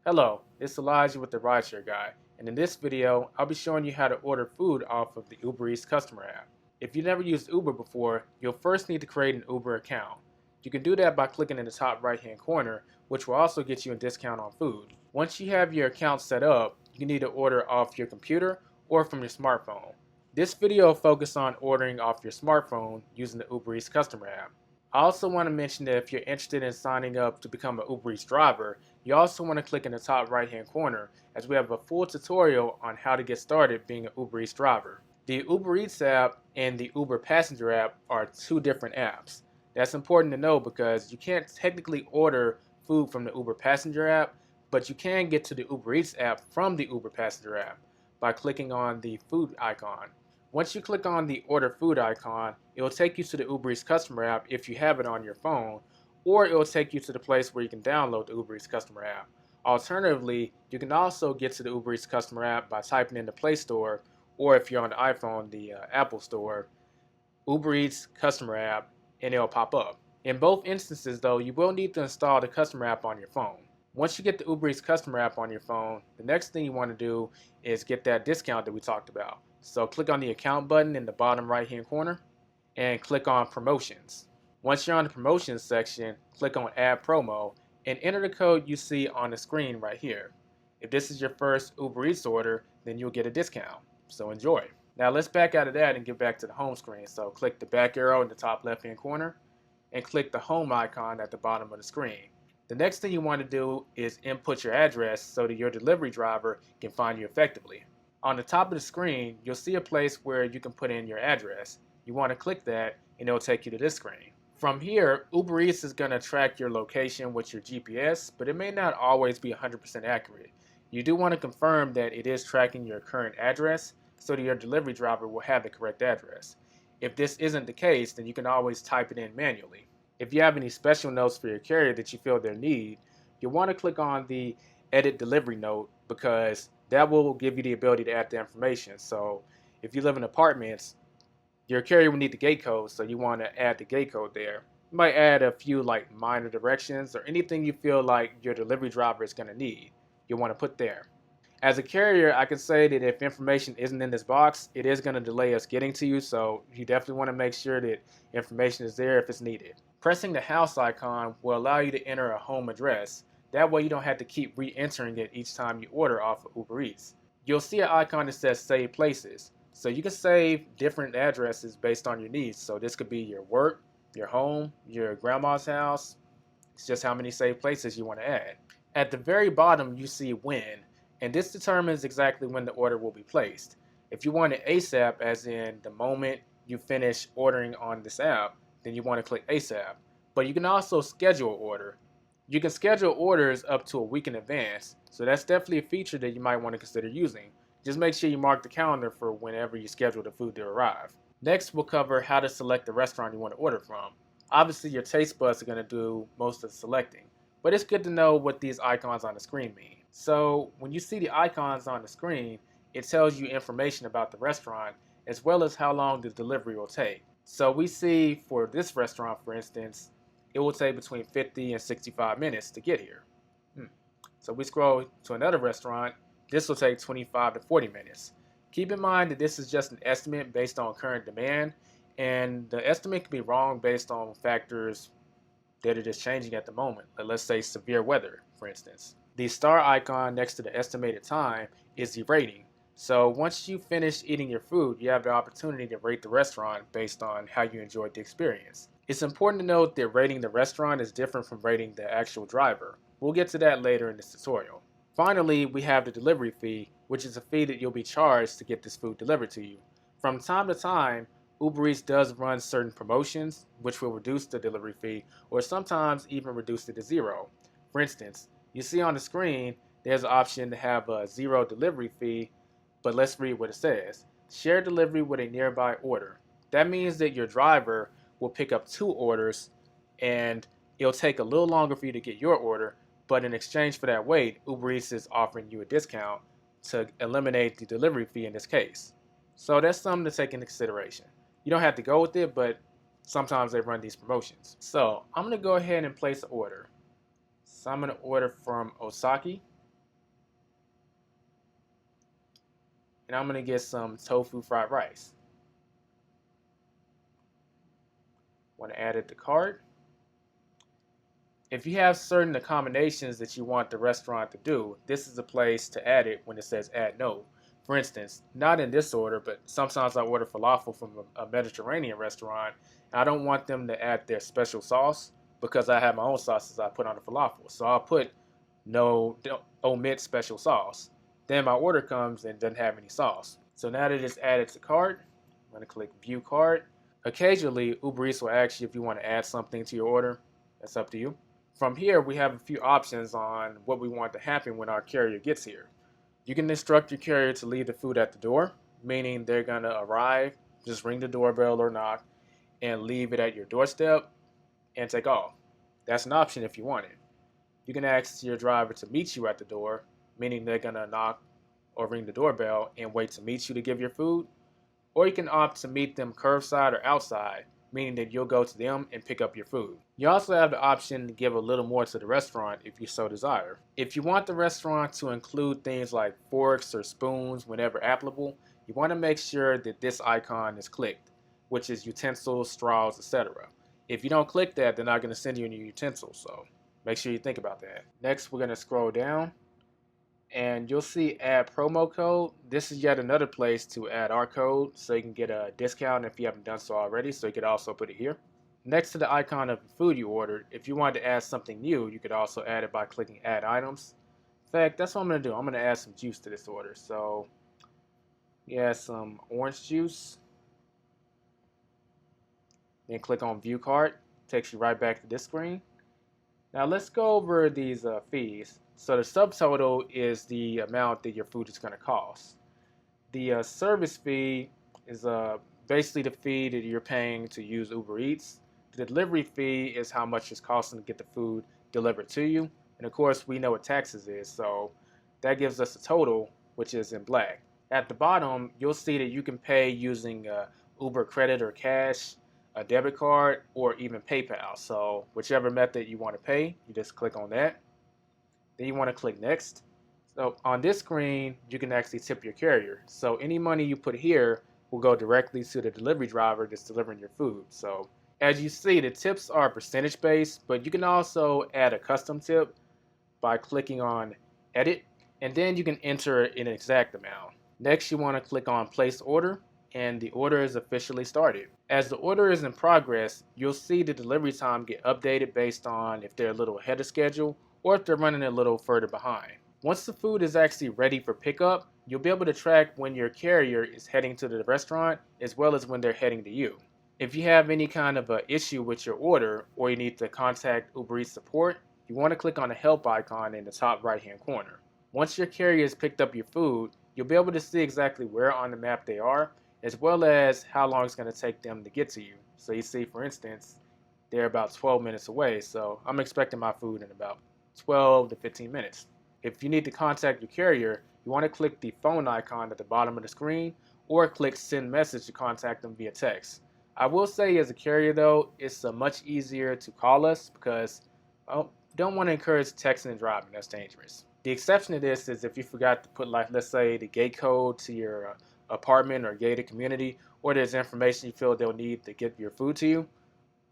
Hello, it's Elijah with the Rideshare Guy, and in this video, I'll be showing you how to order food off of the UberEATS customer app. If you've never used Uber before, you'll first need to create an Uber account. You can do that by clicking in the top right hand corner, which will also get you a discount on food. Once you have your account set up, you can either order off your computer or from your smartphone. This video will focus on ordering off your smartphone using the UberEATS customer app. I also want to mention that if you're interested in signing up to become an UberEATS driver, you also want to click in the top right hand corner as we have a full tutorial on how to get started being an UberEATS driver. The UberEATS app and the Uber Passenger app are two different apps. That's important to know because you can't technically order food from the Uber Passenger app, but you can get to the UberEATS app from the Uber Passenger app by clicking on the food icon. Once you click on the order food icon, it will take you to the UberEATS customer app if you have it on your phone, or it will take you to the place where you can download the UberEATS customer app. Alternatively, you can also get to the UberEATS customer app by typing in the Play Store, or if you're on the iPhone, the Apple Store, UberEATS customer app, and it'll pop up. In both instances though, you will need to install the customer app on your phone. Once you get the UberEATS customer app on your phone, the next thing you want to do is get that discount that we talked about. So click on the account button in the bottom right hand corner and click on promotions. Once you're on the promotions section, click on add promo and enter the code you see on the screen right here. If this is your first UberEATS order, then you'll get a discount. So enjoy. Now let's back out of that and get back to the home screen. So click the back arrow in the top left hand corner and click the home icon at the bottom of the screen. The next thing you want to do is input your address so that your delivery driver can find you effectively. On the top of the screen, you'll see a place where you can put in your address. You want to click that and it'll take you to this screen. From here, UberEATS is going to track your location with your GPS, but it may not always be 100% accurate. You do want to confirm that it is tracking your current address so that your delivery driver will have the correct address. If this isn't the case, then you can always type it in manually. If you have any special notes for your carrier that you feel they need, you'll want to click on the Edit Delivery Note because that will give you the ability to add the information. So if you live in apartments, your carrier will need the gate code, so you want to add the gate code there. You might add a few like minor directions or anything you feel like your delivery driver is going to need. You'll want to put there. As a carrier, I can say that if information isn't in this box, it is going to delay us getting to you, so you definitely want to make sure that information is there if it's needed. Pressing the house icon will allow you to enter a home address. That way you don't have to keep re-entering it each time you order off of UberEATS. You'll see an icon that says Save Places. So you can save different addresses based on your needs. So this could be your work, your home, your grandma's house. It's just how many saved places you want to add. At the very bottom you see when, and this determines exactly when the order will be placed. If you want it ASAP, as in the moment you finish ordering on this app, then you want to click ASAP. But you can also schedule order. You can schedule orders up to a week in advance, so that's definitely a feature that you might want to consider using. Just make sure you mark the calendar for whenever you schedule the food to arrive. Next, we'll cover how to select the restaurant you want to order from. Obviously, your taste buds are going to do most of the selecting, but it's good to know what these icons on the screen mean. So when you see the icons on the screen, it tells you information about the restaurant as well as how long the delivery will take. So we see for this restaurant, for instance, it will take between 50 and 65 minutes to get here. So we scroll to another restaurant, this will take 25 to 40 minutes. Keep in mind that this is just an estimate based on current demand, and the estimate can be wrong based on factors that are just changing at the moment. Let's say severe weather, for instance. The star icon next to the estimated time is the rating. So once you finish eating your food, you have the opportunity to rate the restaurant based on how you enjoyed the experience. It's important to note that rating the restaurant is different from rating the actual driver. We'll get to that later in this tutorial. Finally, we have the delivery fee, which is a fee that you'll be charged to get this food delivered to you. From time to time, UberEATS does run certain promotions, which will reduce the delivery fee, or sometimes even reduce it to zero. For instance, you see on the screen, there's an option to have a zero delivery fee, but let's read what it says. Share delivery with a nearby order. That means that your driver will pick up two orders and it'll take a little longer for you to get your order, but in exchange for that wait, UberEATS is offering you a discount to eliminate the delivery fee in this case. So that's something to take into consideration. You don't have to go with it, but sometimes they run these promotions. So I'm going to go ahead and place an order. So I'm going to order from Osaki. and I'm going to get some tofu fried rice. Want to add it to cart. If you have certain accommodations that you want the restaurant to do, this is the place to add it when it says add note. For instance, not in this order, but sometimes I order falafel from a Mediterranean restaurant, and I don't want them to add their special sauce because I have my own sauces I put on the falafel. So I'll put no, don't omit special sauce. Then my order comes and doesn't have any sauce. So now that it's added to cart, I'm going to click view cart. Occasionally, Uber Eats will ask you if you want to add something to your order. That's up to you. From here, we have a few options on what we want to happen when our carrier gets here. You can instruct your carrier to leave the food at the door, meaning they're going to arrive, just ring the doorbell or knock, and leave it at your doorstep and take off. That's an option if you want it. You can ask your driver to meet you at the door, meaning they're going to knock or ring the doorbell and wait to meet you to give your food. Or you can opt to meet them curbside or outside, meaning that you'll go to them and pick up your food. You also have the option to give a little more to the restaurant if you so desire. If you want the restaurant to include things like forks or spoons whenever applicable, you want to make sure that this icon is clicked, which is utensils, straws, etc. If you don't click that, they're not going to send you any utensils, so make sure you think about that. Next, we're going to scroll down and you'll see add promo code. This is yet another place to add our code so you can get a discount if you haven't done so already, so you could also put it here. Next to the icon of the food you ordered, if you wanted to add something new, you could also add it by clicking add items. In fact, that's what I'm going to do. I'm going to add some juice to this order. So yeah, some orange juice. Then click on view cart. Takes you right back to this screen. Now let's go over these fees. So the subtotal is the amount that your food is going to cost. The service fee is basically the fee that you're paying to use Uber Eats. The delivery fee is how much it's costing to get the food delivered to you. And of course, we know what taxes is, so that gives us a total, which is in black. At the bottom, you'll see that you can pay using Uber credit or cash, a debit card, or even PayPal. So whichever method you want to pay, you just click on that. Then you want to click next. So on this screen, you can actually tip your carrier. So any money you put here will go directly to the delivery driver that's delivering your food. So as you see, the tips are percentage based, but you can also add a custom tip by clicking on edit, and then you can enter an exact amount. Next, you want to click on place order, and the order is officially started. As the order is in progress, you'll see the delivery time get updated based on if they're a little ahead of schedule or if they're running a little further behind. Once the food is actually ready for pickup, you'll be able to track when your carrier is heading to the restaurant as well as when they're heading to you. If you have any kind of an issue with your order or you need to contact Uber Eats support, you want to click on the help icon in the top right hand corner. Once your carrier has picked up your food, you'll be able to see exactly where on the map they are, as well as how long it's going to take them to get to you. So you see, for instance, they're about 12 minutes away, so I'm expecting my food in about 12 to 15 minutes. If you need to contact your carrier, you want to click the phone icon at the bottom of the screen or click send message to contact them via text. I will say as a carrier though, it's much easier to call us because I don't want to encourage texting and driving. That's dangerous. The exception to this is if you forgot to put, like, let's say the gate code to your apartment or gated community, or there's information you feel they'll need to get your food to you,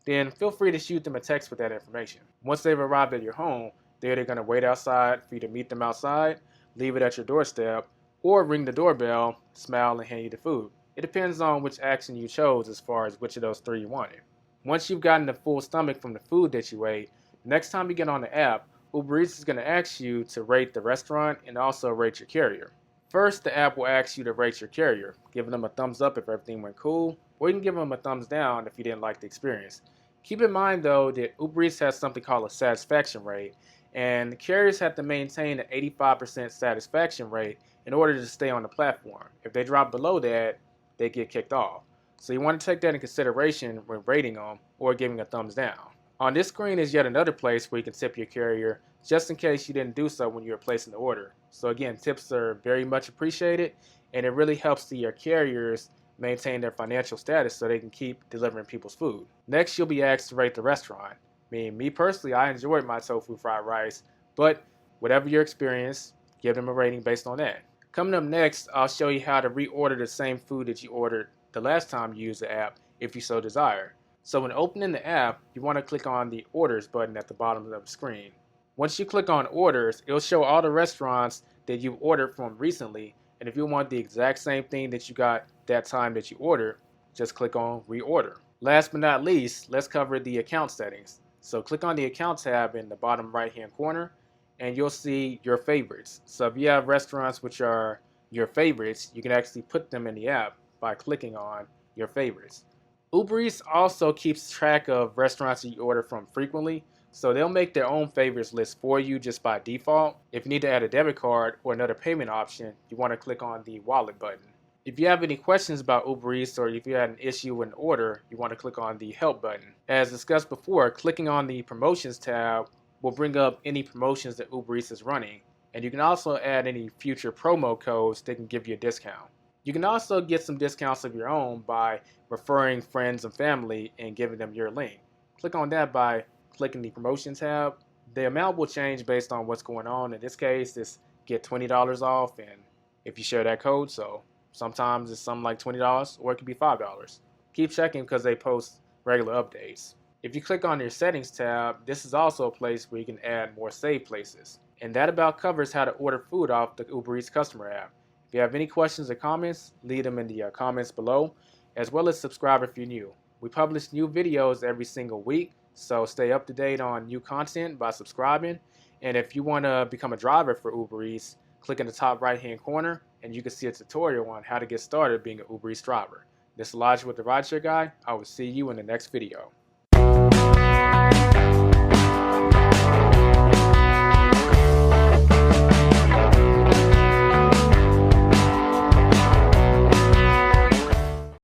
then feel free to shoot them a text with that information. Once they've arrived at your home, they're either going to wait outside for you to meet them outside, leave it at your doorstep, or ring the doorbell, smile, and hand you the food. It depends on which action you chose as far as which of those three you wanted. Once you've gotten a full stomach from the food that you ate, next time you get on the app, Uber Eats is going to ask you to rate the restaurant and also rate your carrier. First, the app will ask you to rate your carrier, giving them a thumbs up if everything went cool, or you can give them a thumbs down if you didn't like the experience. Keep in mind though that Uber Eats has something called a satisfaction rate, and carriers have to maintain an 85% satisfaction rate in order to stay on the platform. If they drop below that, they get kicked off. So you want to take that in consideration when rating them or giving a thumbs down. On this screen is yet another place where you can tip your carrier just in case you didn't do so when you were placing the order. So again, tips are very much appreciated, and it really helps your carriers maintain their financial status so they can keep delivering people's food. Next, you'll be asked to rate the restaurant. Me personally, I enjoyed my tofu fried rice, but whatever your experience, give them a rating based on that. Coming up next, I'll show you how to reorder the same food that you ordered the last time you used the app if you so desire. So when opening the app, you want to click on the Orders button at the bottom of the screen. Once you click on Orders, it'll show all the restaurants that you've ordered from recently, and if you want the exact same thing that you got that time that you ordered, just click on Reorder. Last but not least, let's cover the account settings. So click on the Account tab in the bottom right hand corner, and you'll see your favorites. So if you have restaurants which are your favorites, you can actually put them in the app by clicking on your favorites. UberEATS also keeps track of restaurants that you order from frequently, so they'll make their own favorites list for you just by default. If you need to add a debit card or another payment option, you want to click on the Wallet button. If you have any questions about UberEATS or if you had an issue with an order, you want to click on the Help button. As discussed before, clicking on the Promotions tab will bring up any promotions that UberEATS is running, and you can also add any future promo codes that can give you a discount. You can also get some discounts of your own by referring friends and family and giving them your link. Click on that by clicking the Promotion tab. The amount will change based on what's going on. In this case, it's get $20 off, and if you share that code, so sometimes it's something like $20 or it could be $5. Keep checking because they post regular updates. If you click on your Settings tab, this is also a place where you can add more save places. And that about covers how to order food off the UberEATS customer app. If you have any questions or comments, leave them in the comments below, as well as subscribe if you're new. We publish new videos every single week, so stay up to date on new content by subscribing. And if you want to become a driver for UberEATS, click in the top right hand corner and you can see a tutorial on how to get started being an UberEATS driver. This is Elijah with the Rideshare Guy. I will see you in the next video.